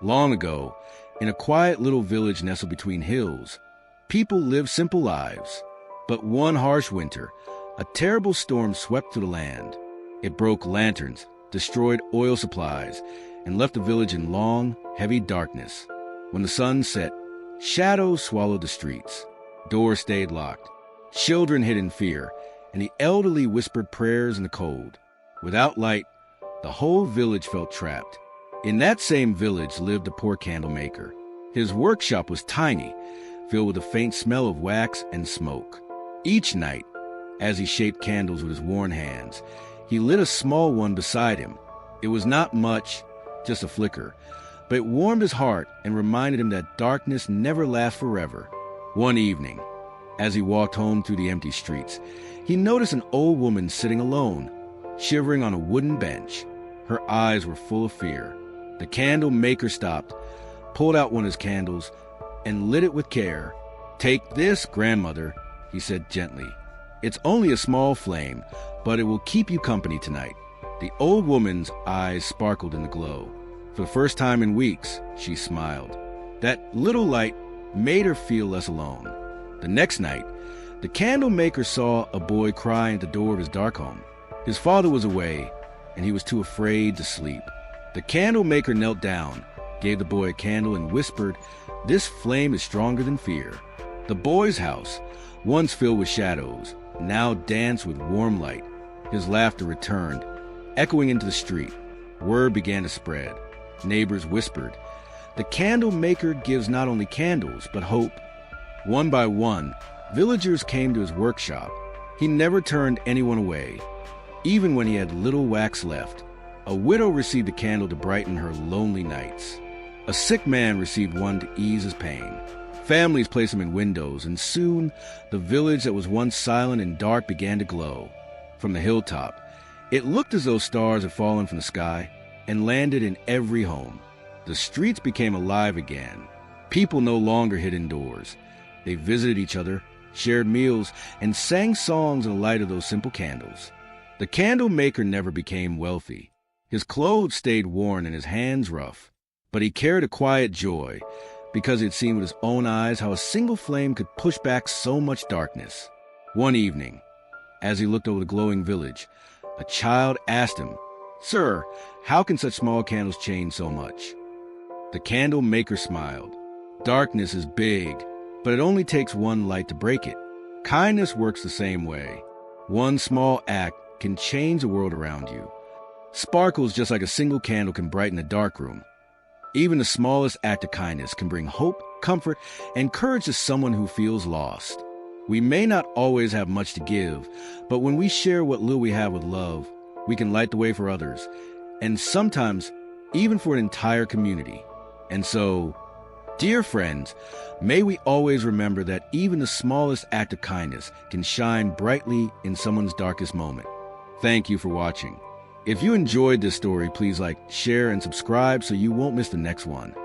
Long ago, in a quiet little village nestled between hills, people lived simple lives. But one harsh winter, a terrible storm swept through the land. It broke lanterns, destroyed oil supplies, and left the village in long, heavy darkness. When the sun set, shadows swallowed the streets. Doors stayed locked. Children hid in fear, and the elderly whispered prayers in the cold. Without light, the whole village felt trapped. In that same village lived a poor candle maker. His workshop was tiny, filled with a faint smell of wax and smoke. Each night, as he shaped candles with his worn hands, he lit a small one beside him. It was not much, just a flicker, but it warmed his heart and reminded him that darkness never lasts forever. One evening, as he walked home through the empty streets, he noticed an old woman sitting alone, shivering on a wooden bench. Her eyes were full of fear. The candle maker stopped, pulled out one of his candles, and lit it with care. "Take this, grandmother," he said gently. "It's only a small flame, but it will keep you company tonight." The old woman's eyes sparkled in the glow. For the first time in weeks, she smiled. That little light made her feel less alone. The next night, the candle maker saw a boy crying at the door of his dark home. His father was away, and he was too afraid to sleep. The candle maker knelt down, gave the boy a candle, and whispered, "This flame is stronger than fear." The boy's house, once filled with shadows, now danced with warm light. His laughter returned, echoing into the street. Word began to spread. Neighbors whispered, "The candle maker gives not only candles, but hope." One by one, villagers came to his workshop. He never turned anyone away, even when he had little wax left. A widow received a candle to brighten her lonely nights. A sick man received one to ease his pain. Families placed them in windows, and soon the village that was once silent and dark began to glow. From the hilltop, it looked as though stars had fallen from the sky and landed in every home. The streets became alive again. People no longer hid indoors. They visited each other, shared meals, and sang songs in the light of those simple candles. The candle maker never became wealthy. His clothes stayed worn and his hands rough. But he carried a quiet joy, because he had seen with his own eyes how a single flame could push back so much darkness. One evening, as he looked over the glowing village, a child asked him, "Sir, how can such small candles change so much?" The candle maker smiled. "Darkness is big, but it only takes one light to break it. Kindness works the same way. One small act can change the world around you. Sparkles just like a single candle can brighten a dark room. Even the smallest act of kindness can bring hope, comfort, and courage to someone who feels lost. We may not always have much to give, but when we share what little we have with love, we can light the way for others, and sometimes even for an entire community. And so, dear friends, may we always remember that even the smallest act of kindness can shine brightly in someone's darkest moment. Thank you for watching. If you enjoyed this story, please like, share, and subscribe so you won't miss the next one.